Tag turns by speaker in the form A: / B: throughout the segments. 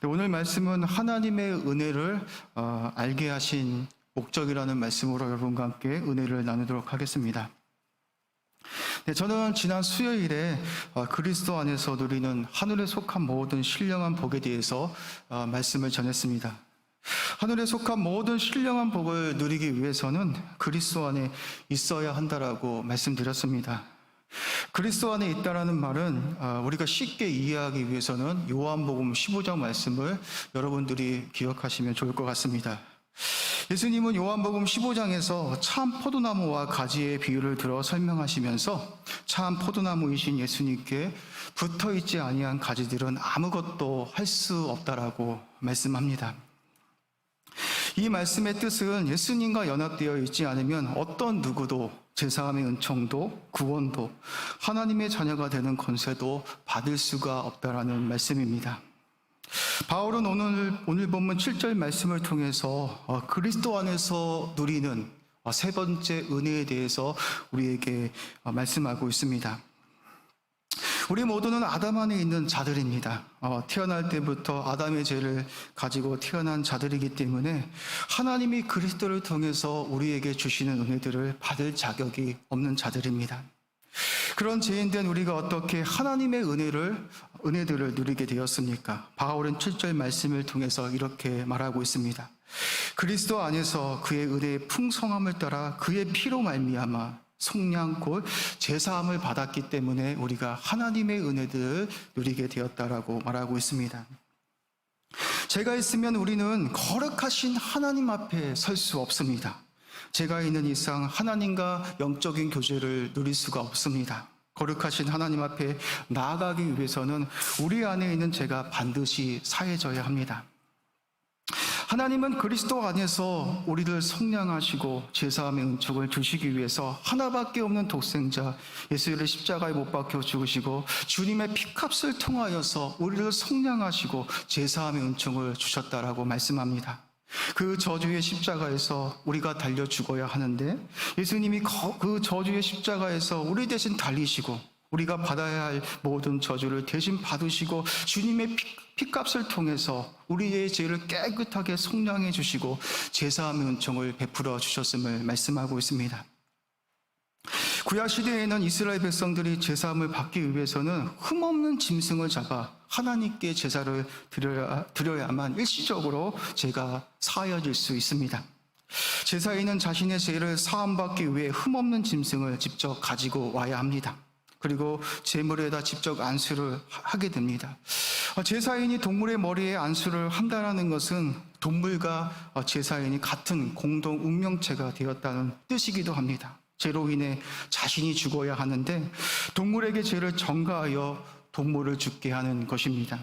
A: 오늘 말씀은 하나님의 은혜를 알게 하신 목적이라는 말씀으로 여러분과 함께 은혜를 나누도록 하겠습니다. 저는 지난 수요일에 그리스도 안에서 누리는 하늘에 속한 모든 신령한 복에 대해서 말씀을 전했습니다. 하늘에 속한 모든 신령한 복을 누리기 위해서는 그리스도 안에 있어야 한다라고 말씀드렸습니다. 그리스도 안에 있다라는 말은 우리가 쉽게 이해하기 위해서는 요한복음 15장 말씀을 여러분들이 기억하시면 좋을 것 같습니다. 예수님은 요한복음 15장에서 참 포도나무와 가지의 비유를 들어 설명하시면서 참 포도나무이신 예수님께 붙어있지 아니한 가지들은 아무것도 할 수 없다라고 말씀합니다. 이 말씀의 뜻은 예수님과 연합되어 있지 않으면 어떤 누구도 제사함의 은총도 구원도 하나님의 자녀가 되는 권세도 받을 수가 없다라는 말씀입니다. 바울은 오늘 본문 7절 말씀을 통해서 그리스도 안에서 누리는 세 번째 은혜에 대해서 우리에게 말씀하고 있습니다. 우리 모두는 아담 안에 있는 자들입니다. 태어날 때부터 아담의 죄를 가지고 태어난 자들이기 때문에 하나님이 그리스도를 통해서 우리에게 주시는 은혜들을 받을 자격이 없는 자들입니다. 그런 죄인된 우리가 어떻게 하나님의 은혜들을 누리게 되었습니까? 바울은 7절 말씀을 통해서 이렇게 말하고 있습니다. 그리스도 안에서 그의 은혜의 풍성함을 따라 그의 피로 말미암아 속량 곧 제사함을 받았기 때문에 우리가 하나님의 은혜들을 누리게 되었다라고 말하고 있습니다. 죄가 있으면 우리는 거룩하신 하나님 앞에 설 수 없습니다. 죄가 있는 이상 하나님과 영적인 교제를 누릴 수가 없습니다. 거룩하신 하나님 앞에 나아가기 위해서는 우리 안에 있는 죄가 반드시 사해져야 합니다. 하나님은 그리스도 안에서 우리를 속량하시고 제사함의 은총을 주시기 위해서 하나밖에 없는 독생자 예수를 십자가에 못 박혀 죽으시고 주님의 피값을 통하여서 우리를 속량하시고 제사함의 은총을 주셨다라고 말씀합니다. 그 저주의 십자가에서 우리가 달려 죽어야 하는데 예수님이 그 저주의 십자가에서 우리 대신 달리시고 우리가 받아야 할 모든 저주를 대신 받으시고 주님의 피값을 통해서 우리의 죄를 깨끗하게 속량해 주시고 제사함의 은총을 베풀어 주셨음을 말씀하고 있습니다. 구약시대에는 이스라엘 백성들이 제사함을 받기 위해서는 흠없는 짐승을 잡아 하나님께 제사를 드려야만 일시적으로 죄가 사하여질 수 있습니다. 제사인은 자신의 죄를 사함받기 위해 흠없는 짐승을 직접 가지고 와야 합니다. 그리고 제물에다 직접 안수를 하게 됩니다. 제사인이 동물의 머리에 안수를 한다는 것은 동물과 제사인이 같은 공동 운명체가 되었다는 뜻이기도 합니다. 죄로 인해 자신이 죽어야 하는데 동물에게 죄를 전가하여 동물을 죽게 하는 것입니다.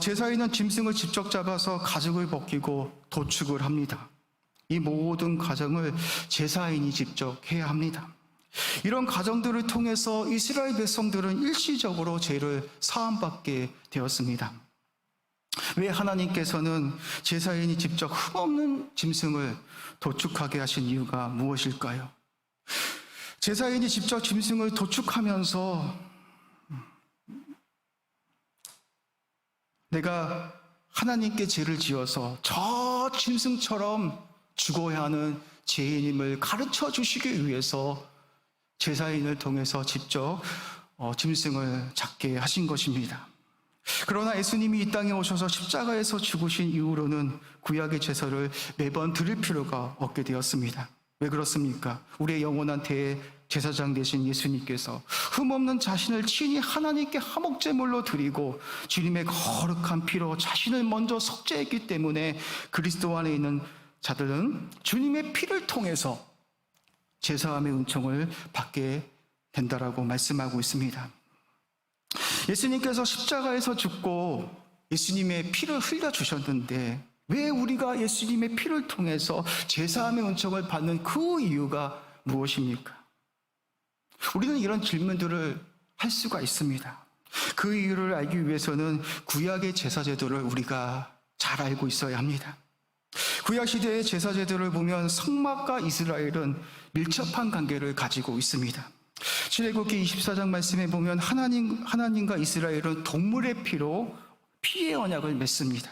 A: 제사인은 짐승을 직접 잡아서 가죽을 벗기고 도축을 합니다. 이 모든 과정을 제사인이 직접 해야 합니다. 이런 과정들을 통해서 이스라엘 백성들은 일시적으로 죄를 사함받게 되었습니다. 왜 하나님께서는 제사인이 직접 흠없는 짐승을 도축하게 하신 이유가 무엇일까요? 제사인이 직접 짐승을 도축하면서 내가 하나님께 죄를 지어서 저 짐승처럼 죽어야 하는 죄인임을 가르쳐 주시기 위해서 제사인을 통해서 직접 짐승을 잡게 하신 것입니다. 그러나 예수님이 이 땅에 오셔서 십자가에서 죽으신 이후로는 구약의 제사를 매번 드릴 필요가 없게 되었습니다. 왜 그렇습니까? 우리의 영원한 대제사장 되신 예수님께서 흠없는 자신을 친히 하나님께 화목제물로 드리고 주님의 거룩한 피로 자신을 먼저 속죄했기 때문에 그리스도 안에 있는 자들은 주님의 피를 통해서 제사함의 은총을 받게 된다라고 말씀하고 있습니다. 예수님께서 십자가에서 죽고 예수님의 피를 흘려주셨는데 왜 우리가 예수님의 피를 통해서 제사함의 은총을 받는 그 이유가 무엇입니까? 우리는 이런 질문들을 할 수가 있습니다. 그 이유를 알기 위해서는 구약의 제사제도를 우리가 잘 알고 있어야 합니다. 구약시대의 제사제도를 보면 성막과 이스라엘은 밀접한 관계를 가지고 있습니다. 출애굽기 24장 말씀에 보면 하나님과 이스라엘은 동물의 피로 피의 언약을 맺습니다.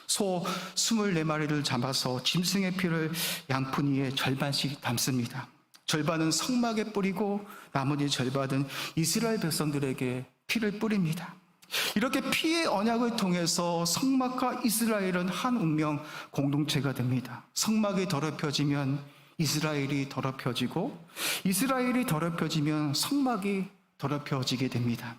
A: 소 24마리를 잡아서 짐승의 피를 양푼 위에 절반씩 담습니다. 절반은 성막에 뿌리고 나머지 절반은 이스라엘 백성들에게 피를 뿌립니다. 이렇게 피의 언약을 통해서 성막과 이스라엘은 한 운명 공동체가 됩니다. 성막이 더럽혀지면 이스라엘이 더럽혀지고 이스라엘이 더럽혀지면 성막이 더럽혀지게 됩니다.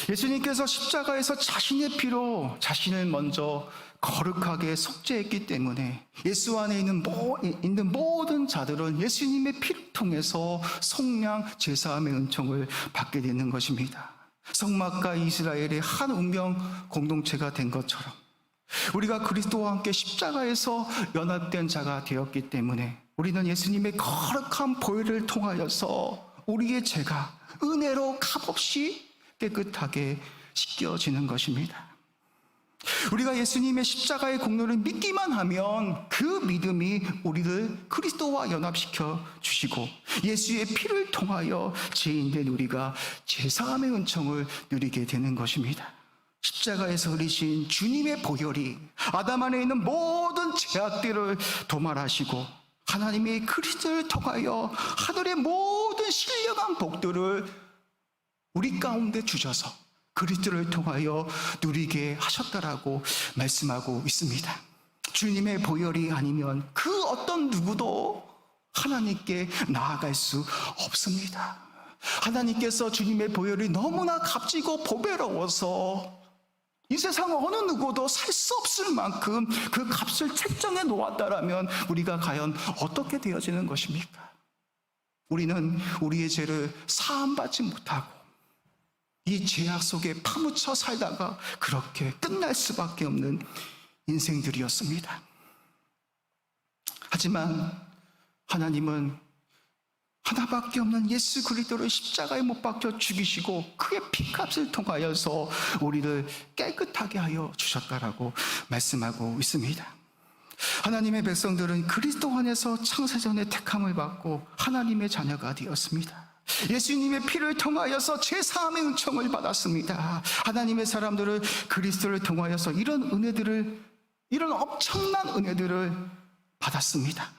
A: 예수님께서 십자가에서 자신의 피로 자신을 먼저 거룩하게 속죄했기 때문에 예수 안에 있는 모든 자들은 예수님의 피를 통해서 속량 제사함의 은총을 받게 되는 것입니다. 성막과 이스라엘의 한 운명 공동체가 된 것처럼 우리가 그리스도와 함께 십자가에서 연합된 자가 되었기 때문에 우리는 예수님의 거룩한 보혈을 통하여서 우리의 죄가 은혜로 값없이 깨끗하게 씻겨지는 것입니다. 우리가 예수님의 십자가의 공로를 믿기만 하면 그 믿음이 우리를 그리스도와 연합시켜 주시고 예수의 피를 통하여 죄인된 우리가 제사함의 은총을 누리게 되는 것입니다. 십자가에서 흘리신 주님의 보혈이 아담 안에 있는 모든 죄악들을 도말하시고 하나님의 그리스도를 통하여 하늘의 모든 신령한 복들을 우리 가운데 주셔서 그리스도를 통하여 누리게 하셨다라고 말씀하고 있습니다. 주님의 보혈이 아니면 그 어떤 누구도 하나님께 나아갈 수 없습니다. 하나님께서 주님의 보혈이 너무나 값지고 보배로워서 이 세상 어느 누구도 살 수 없을 만큼 그 값을 책정해 놓았다라면 우리가 과연 어떻게 되어지는 것입니까? 우리는 우리의 죄를 사함받지 못하고 이 죄악 속에 파묻혀 살다가 그렇게 끝날 수밖에 없는 인생들이었습니다. 하지만 하나님은 하나밖에 없는 예수 그리스도를 십자가에 못 박혀 죽이시고 그의 피값을 통하여서 우리를 깨끗하게 하여 주셨다라고 말씀하고 있습니다. 하나님의 백성들은 그리스도 안에서 창세전에 택함을 받고 하나님의 자녀가 되었습니다. 예수님의 피를 통하여서 제사함의 은총을 받았습니다. 하나님의 사람들은 그리스도를 통하여서 이런 엄청난 은혜들을 받았습니다.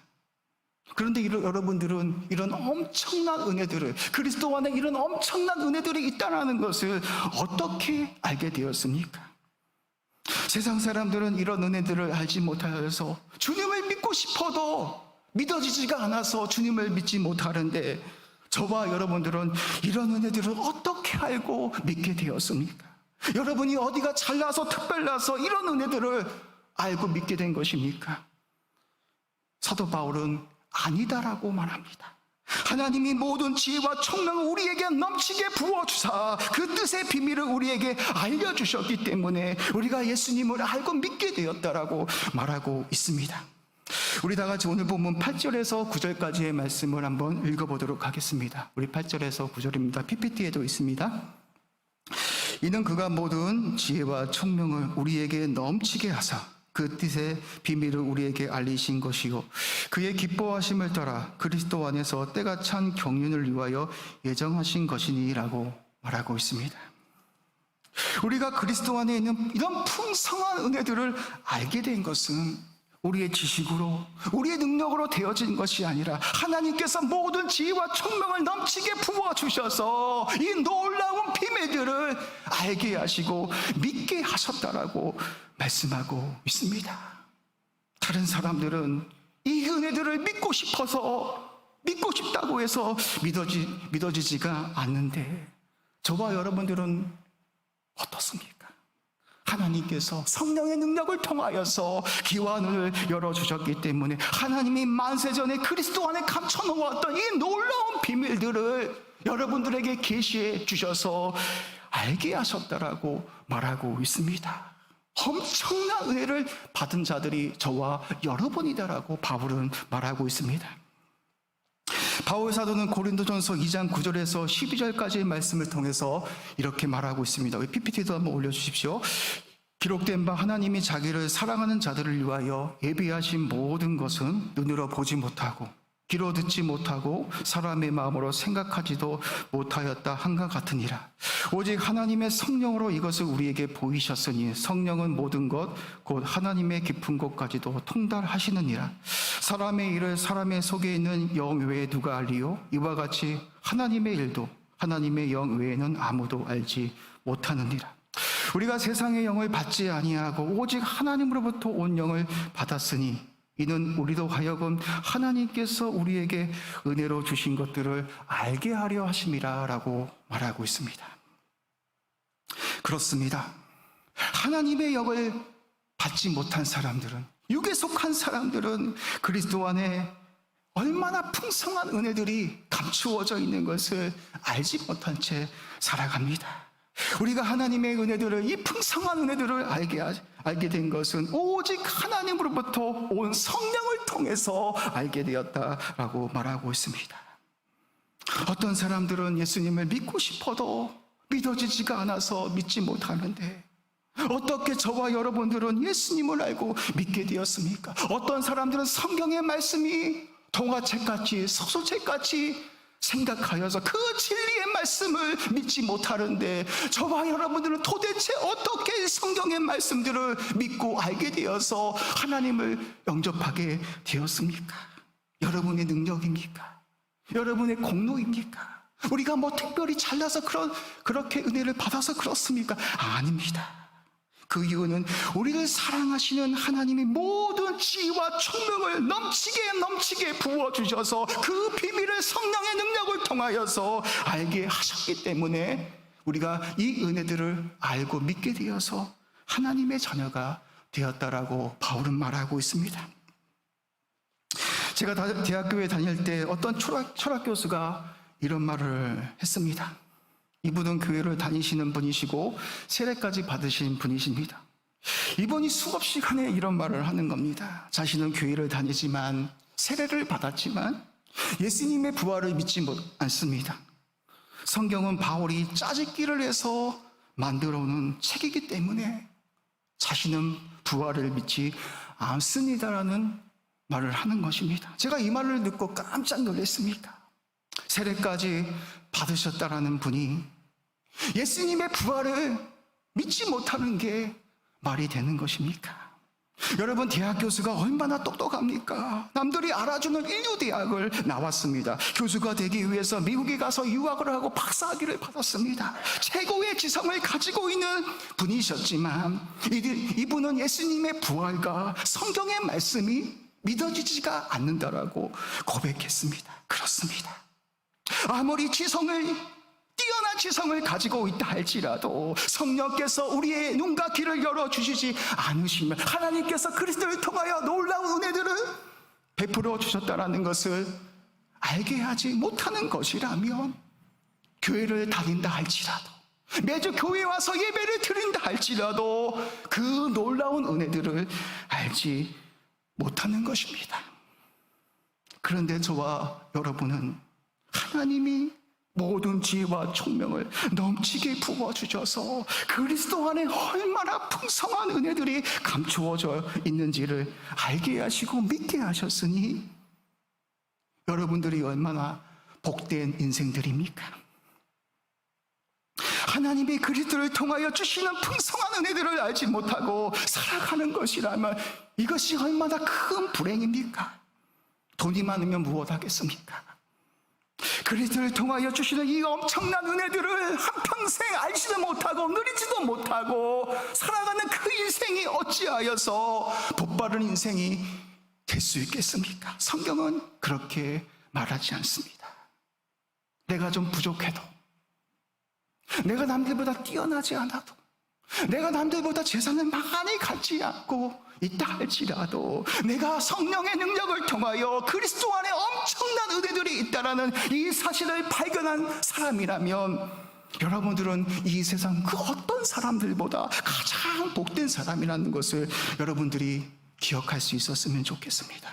A: 그런데 여러분들은 이런 엄청난 은혜들을, 그리스도 안에 이런 엄청난 은혜들이 있다는 것을 어떻게 알게 되었습니까? 세상 사람들은 이런 은혜들을 알지 못하여서 주님을 믿고 싶어도 믿어지지가 않아서 주님을 믿지 못하는데, 저와 여러분들은 이런 은혜들을 어떻게 알고 믿게 되었습니까? 여러분이 어디가 잘나서 특별나서 이런 은혜들을 알고 믿게 된 것입니까? 사도 바울은 아니다라고 말합니다. 하나님이 모든 지혜와 총명을 우리에게 넘치게 부어주사 그 뜻의 비밀을 우리에게 알려주셨기 때문에 우리가 예수님을 알고 믿게 되었다라고 말하고 있습니다. 우리 다 같이 오늘 본문 8절에서 9절까지의 말씀을 한번 읽어보도록 하겠습니다. 우리 8절에서 9절입니다. PPT에도 있습니다. 이는 그가 모든 지혜와 총명을 우리에게 넘치게 하사 그 뜻의 비밀을 우리에게 알리신 것이요 그의 기뻐하심을 따라 그리스도 안에서 때가 찬 경륜을 위하여 예정하신 것이니라고 말하고 있습니다. 우리가 그리스도 안에 있는 이런 풍성한 은혜들을 알게 된 것은 우리의 지식으로, 우리의 능력으로 되어진 것이 아니라 하나님께서 모든 지혜와 총명을 넘치게 부어주셔서 이 놀라운 비밀들을 알게 하시고 믿게 하셨다라고 말씀하고 있습니다. 다른 사람들은 이 은혜들을 믿고 싶다고 해서 믿어지지가 않는데, 저와 여러분들은 어떻습니까? 하나님께서 성령의 능력을 통하여서 귀와 눈을 열어주셨기 때문에 하나님이 만세전에 그리스도 안에 감춰놓았던 이 놀라운 비밀들을 여러분들에게 계시해 주셔서 알게 하셨다라고 말하고 있습니다. 엄청난 은혜를 받은 자들이 저와 여러분이다라고 바울은 말하고 있습니다. 바울 사도는 고린도전서 2장 9절에서 12절까지의 말씀을 통해서 이렇게 말하고 있습니다. PPT도 한번 올려주십시오. 기록된 바 하나님이 자기를 사랑하는 자들을 위하여 예비하신 모든 것은 눈으로 보지 못하고 귀로 듣지 못하고 사람의 마음으로 생각하지도 못하였다 한과 같으니라. 오직 하나님의 성령으로 이것을 우리에게 보이셨으니 성령은 모든 것 곧 하나님의 깊은 곳까지도 통달하시느니라. 사람의 일을 사람의 속에 있는 영 외에 누가 알리요? 이와 같이 하나님의 일도 하나님의 영 외에는 아무도 알지 못하느니라. 우리가 세상의 영을 받지 아니하고 오직 하나님으로부터 온 영을 받았으니 이는 우리도 하여금 하나님께서 우리에게 은혜로 주신 것들을 알게 하려 하심이라 라고 말하고 있습니다. 그렇습니다. 하나님의 영을 받지 못한 사람들은, 육에 속한 사람들은 그리스도 안에 얼마나 풍성한 은혜들이 감추어져 있는 것을 알지 못한 채 살아갑니다. 우리가 하나님의 은혜들을, 이 풍성한 은혜들을 알게 된 것은 오직 하나님으로부터 온 성령을 통해서 알게 되었다라고 말하고 있습니다. 어떤 사람들은 예수님을 믿고 싶어도 믿어지지가 않아서 믿지 못하는데 어떻게 저와 여러분들은 예수님을 알고 믿게 되었습니까? 어떤 사람들은 성경의 말씀이 동화책같이 소설책같이 생각하여서 그 진리의 말씀을 믿지 못하는데 저와 여러분들은 도대체 어떻게 성경의 말씀들을 믿고 알게 되어서 하나님을 영접하게 되었습니까? 여러분의 능력입니까? 여러분의 공로입니까? 우리가 뭐 특별히 잘나서 그렇게 은혜를 받아서 그렇습니까? 아닙니다. 그 이유는 우리를 사랑하시는 하나님이 모든 지혜와 총명을 넘치게 부어주셔서 그 비밀을 성령의 능력을 통하여서 알게 하셨기 때문에 우리가 이 은혜들을 알고 믿게 되어서 하나님의 자녀가 되었다라고 바울은 말하고 있습니다. 제가 대학교에 다닐 때 어떤 철학 교수가 이런 말을 했습니다. 이분은 교회를 다니시는 분이시고 세례까지 받으신 분이십니다. 이분이 수업 시간에 이런 말을 하는 겁니다. 자신은 교회를 다니지만 세례를 받았지만 예수님의 부활을 믿지 않습니다. 성경은 바울이 짜집기를 해서 만들어 놓은 책이기 때문에 자신은 부활을 믿지 않습니다라는 말을 하는 것입니다. 제가 이 말을 듣고 깜짝 놀랐습니다. 세례까지 받으셨다라는 분이 예수님의 부활을 믿지 못하는 게 말이 되는 것입니까? 여러분, 대학 교수가 얼마나 똑똑합니까? 남들이 알아주는 인류대학을 나왔습니다. 교수가 되기 위해서 미국에 가서 유학을 하고 박사학위를 받았습니다. 최고의 지성을 가지고 있는 분이셨지만 이분은 예수님의 부활과 성경의 말씀이 믿어지지가 않는다라고 고백했습니다. 그렇습니다. 아무리 뛰어난 지성을 가지고 있다 할지라도 성령께서 우리의 눈과 귀를 열어주시지 않으시면 하나님께서 그리스도를 통하여 놀라운 은혜들을 베풀어 주셨다는 것을 알게 하지 못하는 것이라면 교회를 다닌다 할지라도 매주 교회에 와서 예배를 드린다 할지라도 그 놀라운 은혜들을 알지 못하는 것입니다. 그런데 저와 여러분은 하나님이 모든 지혜와 총명을 넘치게 부어주셔서 그리스도 안에 얼마나 풍성한 은혜들이 감추어져 있는지를 알게 하시고 믿게 하셨으니 여러분들이 얼마나 복된 인생들입니까? 하나님이 그리스도를 통하여 주시는 풍성한 은혜들을 알지 못하고 살아가는 것이라면 이것이 얼마나 큰 불행입니까? 돈이 많으면 무엇하겠습니까? 그리스도를 통하여 주시는 이 엄청난 은혜들을 한평생 알지도 못하고 누리지도 못하고 살아가는 그 인생이 어찌하여서 복바른 인생이 될 수 있겠습니까? 성경은 그렇게 말하지 않습니다. 내가 좀 부족해도, 내가 남들보다 뛰어나지 않아도, 내가 남들보다 재산을 많이 갖지 않고 있다 할지라도 내가 성령의 능력을 통하여 그리스도 안에 엄청난 은혜들이 있다라는 이 사실을 발견한 사람이라면 여러분들은 이 세상 그 어떤 사람들보다 가장 복된 사람이라는 것을 여러분들이 기억할 수 있었으면 좋겠습니다.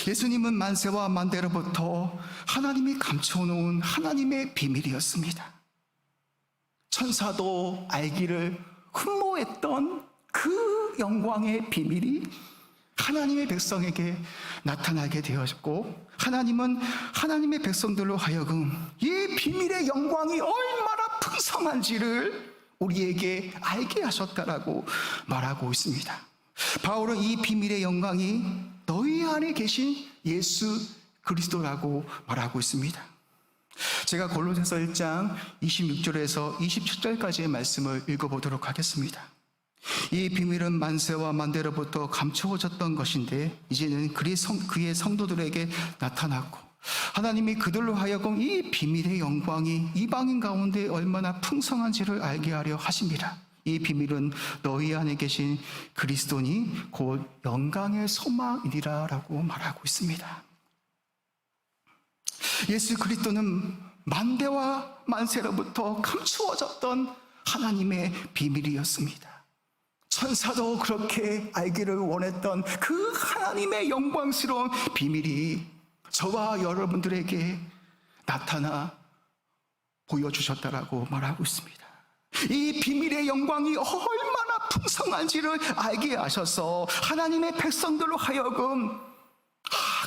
A: 예수님은 만세와 만대로부터 하나님이 감춰놓은 하나님의 비밀이었습니다. 천사도 알기를 흠모했던 그 영광의 비밀이 하나님의 백성에게 나타나게 되었고, 하나님은 하나님의 백성들로 하여금 이 비밀의 영광이 얼마나 풍성한지를 우리에게 알게 하셨다라고 말하고 있습니다. 바울은 이 비밀의 영광이 너희 안에 계신 예수 그리스도라고 말하고 있습니다. 제가 골로새서 1장 26절에서 27절까지의 말씀을 읽어보도록 하겠습니다. 이 비밀은 만세와 만대로부터 감추어졌던 것인데 이제는 그의 성도들에게 나타났고, 하나님이 그들로 하여금 이 비밀의 영광이 이방인 가운데 얼마나 풍성한지를 알게 하려 하심이라. 이 비밀은 너희 안에 계신 그리스도니 곧 영광의 소망이니라 라고 말하고 있습니다. 예수 그리스도는 만대와 만세로부터 감추어졌던 하나님의 비밀이었습니다. 천사도 그렇게 알기를 원했던 그 하나님의 영광스러운 비밀이 저와 여러분들에게 나타나 보여주셨다라고 말하고 있습니다. 이 비밀의 영광이 얼마나 풍성한지를 알게 하셔서 하나님의 백성들로 하여금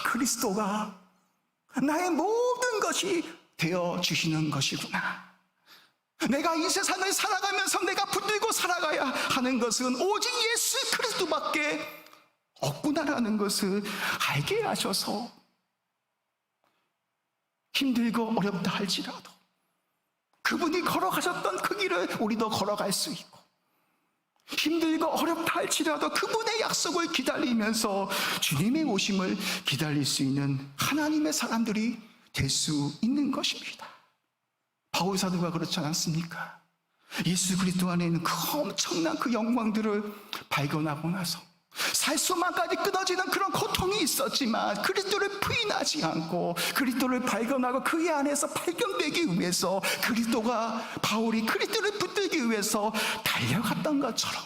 A: 그리스도가 나의 모든 것이 되어주시는 것이구나, 내가 이 세상을 살아가면서 내가 붙들고 살아가야 하는 것은 오직 예수 그리스도밖에 없구나라는 것을 알게 하셔서 힘들고 어렵다 할지라도 그분이 걸어가셨던 그 길을 우리도 걸어갈 수 있고, 힘들고 어렵다 할지라도 그분의 약속을 기다리면서 주님의 오심을 기다릴 수 있는 하나님의 사람들이 될 수 있는 것입니다. 바울 사도가 그렇지 않습니까? 예수 그리스도 안에 있는 그 엄청난 그 영광들을 발견하고 나서 살수만까지 끊어지는 그런 고통이 있었지만 그리스도를 부인하지 않고 그리스도를 발견하고 그의 안에서 발견되기 위해서 바울이 그리스도를 붙들기 위해서 달려갔던 것처럼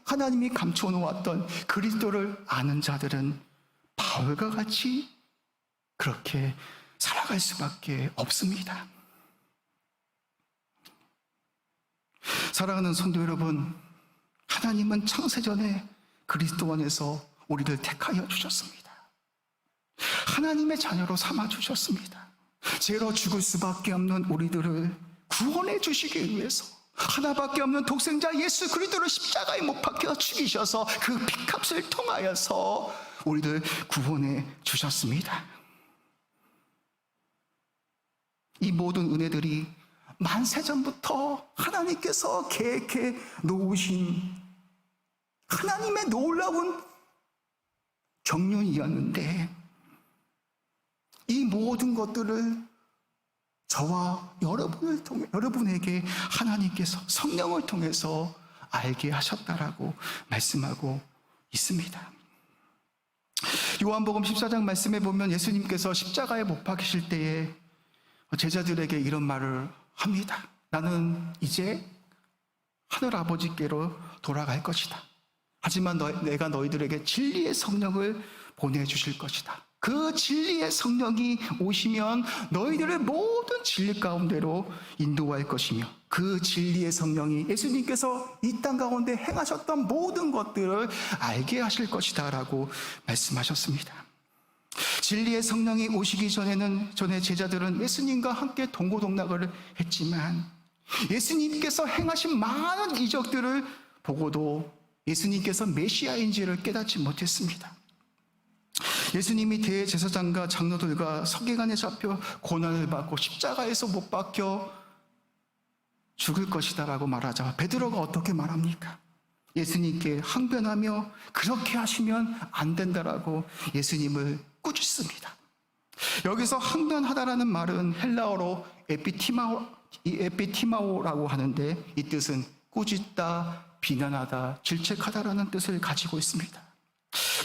A: 하나님이 감춰 놓았던 그리스도를 아는 자들은 바울과 같이 그렇게 살아갈 수밖에 없습니다. 사랑하는 성도 여러분, 하나님은 창세전에 그리스도 안에서 우리를 택하여 주셨습니다. 하나님의 자녀로 삼아 주셨습니다. 죄로 죽을 수밖에 없는 우리들을 구원해 주시기 위해서 하나밖에 없는 독생자 예수 그리스도를 십자가에 못 박혀 죽이셔서 그 피값을 통하여서 우리를 구원해 주셨습니다. 이 모든 은혜들이 만세전부터 하나님께서 계획해 놓으신 하나님의 놀라운 경륜이었는데, 이 모든 것들을 저와 여러분에게 하나님께서 성령을 통해서 알게 하셨다라고 말씀하고 있습니다. 요한복음 14장 말씀에 보면 예수님께서 십자가에 못 박히실 때에 제자들에게 이런 말을 합니다. 나는 이제 하늘 아버지께로 돌아갈 것이다. 하지만 내가 너희들에게 진리의 성령을 보내주실 것이다. 그 진리의 성령이 오시면 너희들의 모든 진리 가운데로 인도할 것이며, 그 진리의 성령이 예수님께서 이 땅 가운데 행하셨던 모든 것들을 알게 하실 것이다 라고 말씀하셨습니다. 진리의 성령이 오시기 전에 제자들은 예수님과 함께 동고동락을 했지만 예수님께서 행하신 많은 이적들을 보고도 예수님께서 메시아인지를 깨닫지 못했습니다. 예수님이 대제사장과 장로들과 서기관에 잡혀 고난을 받고 십자가에서 못 박혀 죽을 것이다 라고 말하자 베드로가 어떻게 말합니까? 예수님께 항변하며 그렇게 하시면 안 된다라고 예수님을 꾸짖습니다. 여기서 항변하다라는 말은 헬라어로 에피티마오라고 하는데, 이 뜻은 꾸짖다, 비난하다, 질책하다라는 뜻을 가지고 있습니다.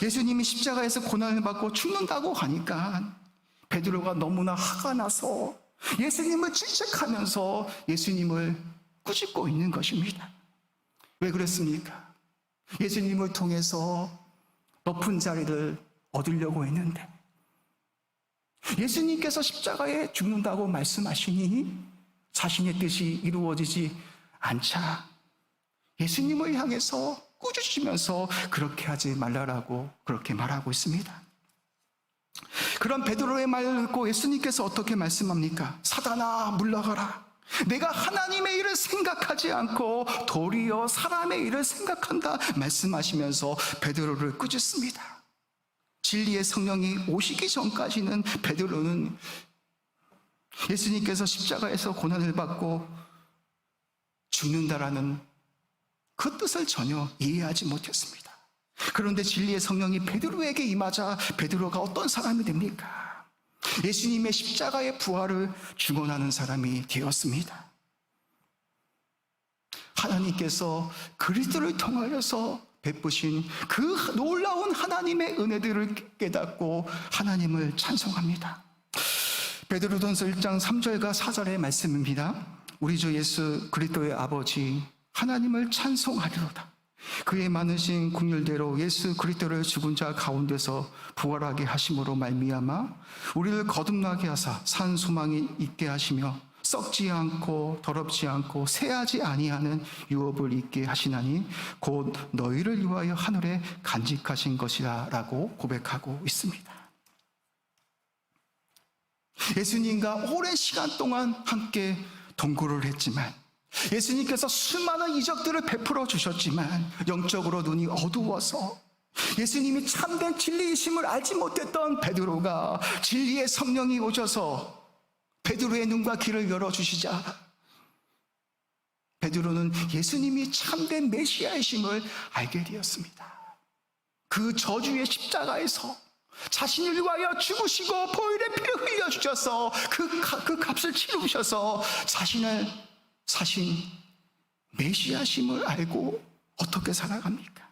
A: 예수님이 십자가에서 고난을 받고 죽는다고 하니까 베드로가 너무나 화가 나서 예수님을 질책하면서 예수님을 꾸짖고 있는 것입니다. 왜 그랬습니까? 예수님을 통해서 높은 자리를 얻으려고 했는데 예수님께서 십자가에 죽는다고 말씀하시니 자신의 뜻이 이루어지지 않자 예수님을 향해서 꾸짖으면서 그렇게 하지 말라라고 그렇게 말하고 있습니다. 그런 베드로의 말을 듣고 예수님께서 어떻게 말씀합니까? 사단아, 물러가라. 내가 하나님의 일을 생각하지 않고 도리어 사람의 일을 생각한다 말씀하시면서 베드로를 꾸짖습니다. 진리의 성령이 오시기 전까지는 베드로는 예수님께서 십자가에서 고난을 받고 죽는다라는 그 뜻을 전혀 이해하지 못했습니다. 그런데 진리의 성령이 베드로에게 임하자 베드로가 어떤 사람이 됩니까? 예수님의 십자가의 부활을 증언하는 사람이 되었습니다. 하나님께서 그리스도를 통하여서 베푸신 그 놀라운 하나님의 은혜들을 깨닫고 하나님을 찬송합니다. 베드로전서 1장 3절과 4절의 말씀입니다. 우리 주 예수 그리스도의 아버지 하나님을 찬송하리로다. 그의 많으신 긍휼대로 예수 그리스도를 죽은 자 가운데서 부활하게 하심으로 말미암아 우리를 거듭나게 하사 산 소망이 있게 하시며 썩지 않고 더럽지 않고 새하지 아니하는 유업을 있게 하시나니 곧 너희를 위하여 하늘에 간직하신 것이라 라고 고백하고 있습니다. 예수님과 오랜 시간 동안 함께 동거를 했지만 예수님께서 수많은 이적들을 베풀어 주셨지만 영적으로 눈이 어두워서 예수님이 참된 진리이심을 알지 못했던 베드로가 진리의 성령이 오셔서 베드로의 눈과 귀를 열어주시자 베드로는 예수님이 참된 메시아이심을 알게 되었습니다. 그 저주의 십자가에서 자신을 위하여 죽으시고 보혈의 피를 흘려주셔서 그 값을 치르셔서 자신을 사신 메시아심을 알고 어떻게 살아갑니까?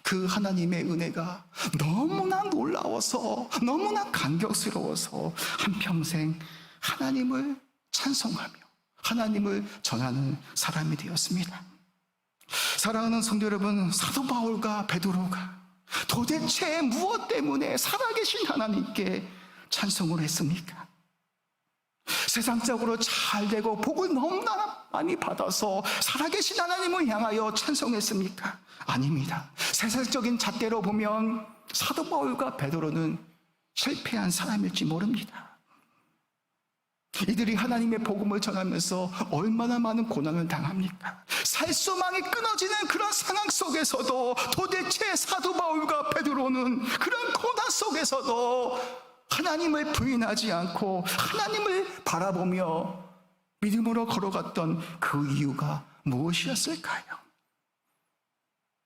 A: 그 하나님의 은혜가 너무나 놀라워서 너무나 감격스러워서 한평생 하나님을 찬송하며 하나님을 전하는 사람이 되었습니다. 사랑하는 성도 여러분, 사도 바울과 베드로가 도대체 무엇 때문에 살아계신 하나님께 찬송을 했습니까? 세상적으로 잘 되고 복을 너무나 많이 받아서 살아계신 하나님을 향하여 찬송했습니까? 아닙니다. 세상적인 잣대로 보면 사도 바울과 베드로는 실패한 사람일지 모릅니다. 이들이 하나님의 복음을 전하면서 얼마나 많은 고난을 당합니까? 살소망이 끊어지는 그런 상황 속에서도 도대체 사도 바울과 베드로는 그런 고난 속에서도 하나님을 부인하지 않고 하나님을 바라보며 믿음으로 걸어갔던 그 이유가 무엇이었을까요?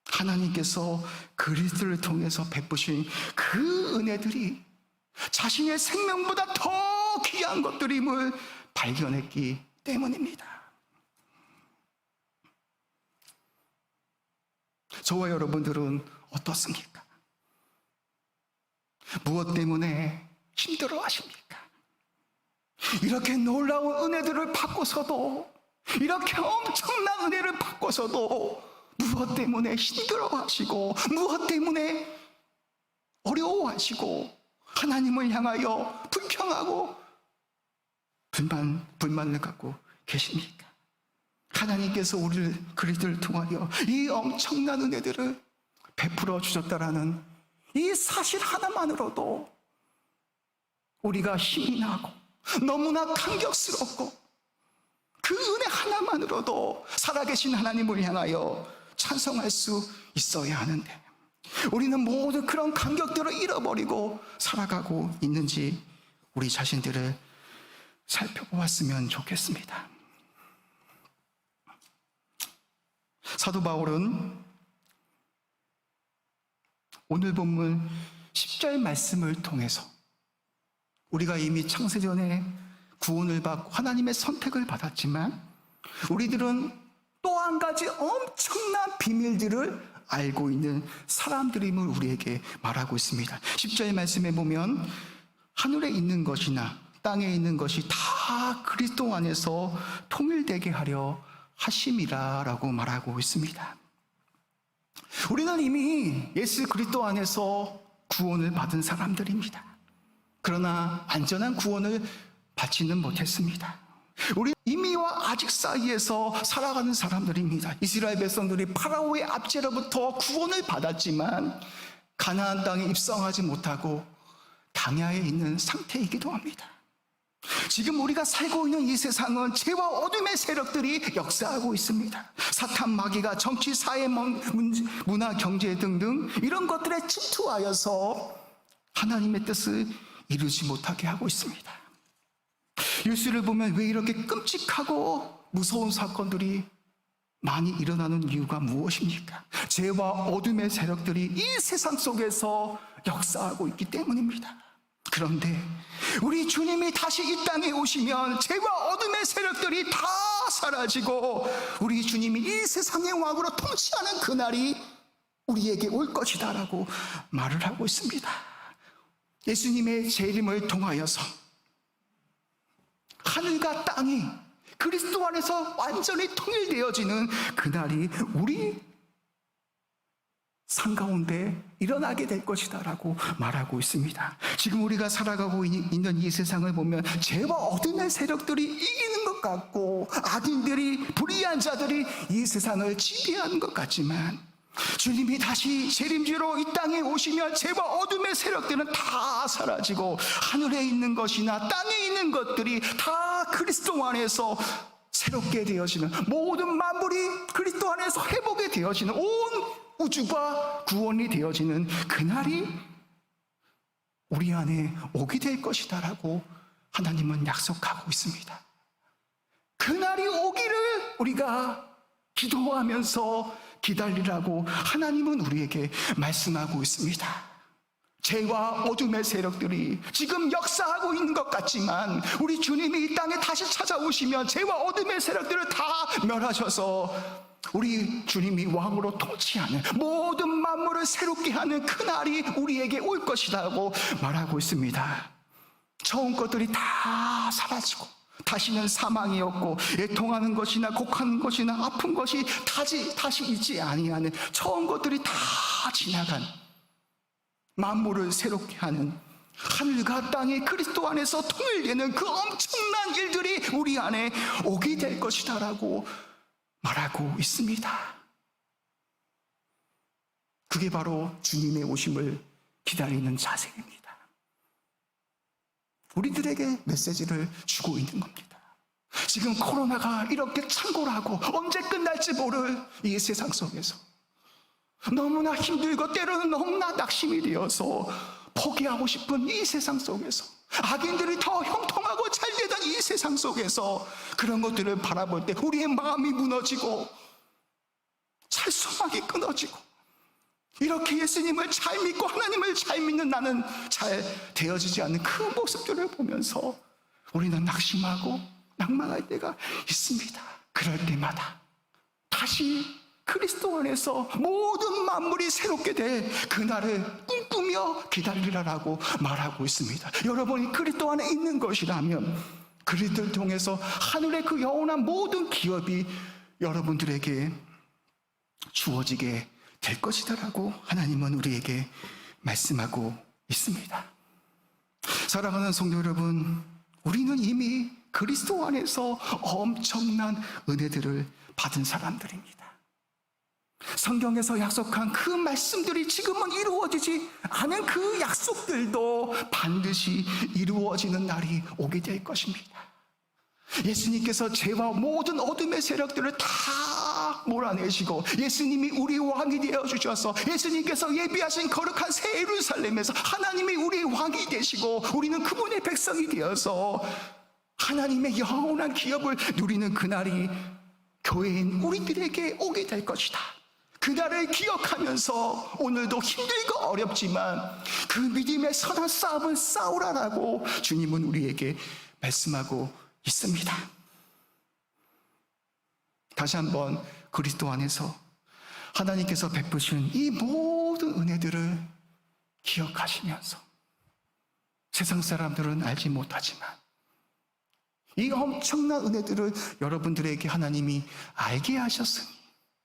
A: 하나님께서 그리스도를 통해서 베푸신 그 은혜들이 자신의 생명보다 더 귀한 것들임을 발견했기 때문입니다. 저와 여러분들은 어떻습니까? 무엇 때문에 힘들어 하십니까? 이렇게 놀라운 은혜들을 받고서도, 이렇게 엄청난 은혜를 받고서도 무엇 때문에 힘들어 하시고 무엇 때문에 어려워하시고 하나님을 향하여 불평하고 불만을 갖고 계십니까? 하나님께서 우리를 그리스도를 통하여 이 엄청난 은혜들을 베풀어 주셨다라는 이 사실 하나만으로도 우리가 힘이 나고 너무나 감격스럽고 그 은혜 하나만으로도 살아계신 하나님을 향하여 찬송할 수 있어야 하는데 우리는 모두 그런 감격들을 잃어버리고 살아가고 있는지 우리 자신들을 살펴보았으면 좋겠습니다. 사도 바울은 오늘 본문 10절 말씀을 통해서 우리가 이미 창세전에 구원을 받고 하나님의 선택을 받았지만 우리들은 또 한 가지 엄청난 비밀들을 알고 있는 사람들임을 우리에게 말하고 있습니다. 10절 말씀에 보면 하늘에 있는 것이나 땅에 있는 것이 다 그리스도 안에서 통일되게 하려 하심이라 라고 말하고 있습니다. 우리는 이미 예수 그리스도 안에서 구원을 받은 사람들입니다. 그러나 안전한 구원을 받지는 못했습니다. 우리 이미와 아직 사이에서 살아가는 사람들입니다. 이스라엘 백성들이 파라오의 압제로부터 구원을 받았지만 가나안 땅에 입성하지 못하고 광야에 있는 상태이기도 합니다. 지금 우리가 살고 있는 이 세상은 죄와 어둠의 세력들이 역사하고 있습니다. 사탄 마귀가 정치, 사회, 문화, 경제 등등 이런 것들에 침투하여서 하나님의 뜻을 이루지 못하게 하고 있습니다. 뉴스를 보면 왜 이렇게 끔찍하고 무서운 사건들이 많이 일어나는 이유가 무엇입니까? 죄와 어둠의 세력들이 이 세상 속에서 역사하고 있기 때문입니다. 그런데 우리 주님이 다시 이 땅에 오시면 죄와 어둠의 세력들이 다 사라지고 우리 주님이 이 세상의 왕으로 통치하는 그날이 우리에게 올 것이다 라고 말을 하고 있습니다. 예수님의 재림을 통하여서 하늘과 땅이 그리스도 안에서 완전히 통일되어지는 그날이 우리 삶 가운데 일어나게 될 것이다 라고 말하고 있습니다. 지금 우리가 살아가고 있는 이 세상을 보면 죄와 어둠의 세력들이 이기는 것 같고 악인들이, 불의한 자들이 이 세상을 지배하는 것 같지만 주님이 다시 재림주로 이 땅에 오시면 죄와 어둠의 세력들은 다 사라지고 하늘에 있는 것이나 땅에 있는 것들이 다 그리스도 안에서 새롭게 되어지는, 모든 만물이 그리스도 안에서 회복이 되어지는, 온 우주가 구원이 되어지는 그날이 우리 안에 오게 될 것이다 라고 하나님은 약속하고 있습니다. 그날이 오기를 우리가 기도하면서 기다리라고 하나님은 우리에게 말씀하고 있습니다. 죄와 어둠의 세력들이 지금 역사하고 있는 것 같지만 우리 주님이 이 땅에 다시 찾아오시면 죄와 어둠의 세력들을 다 멸하셔서 우리 주님이 왕으로 통치하는, 모든 만물을 새롭게 하는 그날이 우리에게 올 것이라고 말하고 있습니다. 처음 것들이 다 사라지고 다시는 사망이 없고 애통하는 것이나 곡하는 것이나 아픈 것이 다시 있지 아니하는 처음 것들이 다 지나간, 만물을 새롭게 하는, 하늘과 땅이 그리스도 안에서 통일되는 그 엄청난 일들이 우리 안에 오게 될 것이다 라고 말하고 있습니다. 그게 바로 주님의 오심을 기다리는 자세입니다. 우리들에게 메시지를 주고 있는 겁니다. 지금 코로나가 이렇게 창궐하고 언제 끝날지 모를 이 세상 속에서 너무나 힘들고 때로는 너무나 낙심이 되어서 포기하고 싶은 이 세상 속에서, 악인들이 더 형통하고 잘되던 이 세상 속에서 그런 것들을 바라볼 때 우리의 마음이 무너지고 소망이 끊어지고, 이렇게 예수님을 잘 믿고 하나님을 잘 믿는 나는 잘 되어지지 않는 그 모습들을 보면서 우리는 낙심하고 낭망할 때가 있습니다. 그럴 때마다 다시 그리스도 안에서 모든 만물이 새롭게 될 그날을 꿈꾸며 기다리라라고 말하고 있습니다. 여러분이 그리스도 안에 있는 것이라면 그리스도를 통해서 하늘의 그 영원한 모든 기업이 여러분들에게 주어지게 될 것이다라고 하나님은 우리에게 말씀하고 있습니다. 사랑하는 성도 여러분, 우리는 이미 그리스도 안에서 엄청난 은혜들을 받은 사람들입니다. 성경에서 약속한 그 말씀들이 지금은 이루어지지 않은 그 약속들도 반드시 이루어지는 날이 오게 될 것입니다. 예수님께서 죄와 모든 어둠의 세력들을 다 몰아내시고 예수님이 우리 왕이 되어주셔서 예수님께서 예비하신 거룩한 새 예루살렘에서 하나님이 우리 왕이 되시고 우리는 그분의 백성이 되어서 하나님의 영원한 기업을 누리는 그날이 교회인 우리들에게 오게 될 것이다. 그날을 기억하면서 오늘도 힘들고 어렵지만 그 믿음의 선한 싸움을 싸우라라고 주님은 우리에게 말씀하고 있습니다. 다시 한번 그리스도 안에서 하나님께서 베푸신 이 모든 은혜들을 기억하시면서 세상 사람들은 알지 못하지만 이 엄청난 은혜들을 여러분들에게 하나님이 알게 하셨으니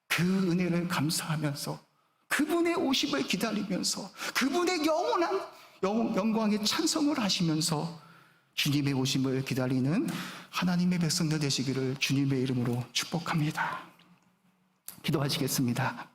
A: 그 은혜를 감사하면서 그분의 오심을 기다리면서 그분의 영원한 영광에 찬송을 하시면서 주님의 오심을 기다리는 하나님의 백성들 되시기를 주님의 이름으로 축복합니다. 기도하시겠습니다.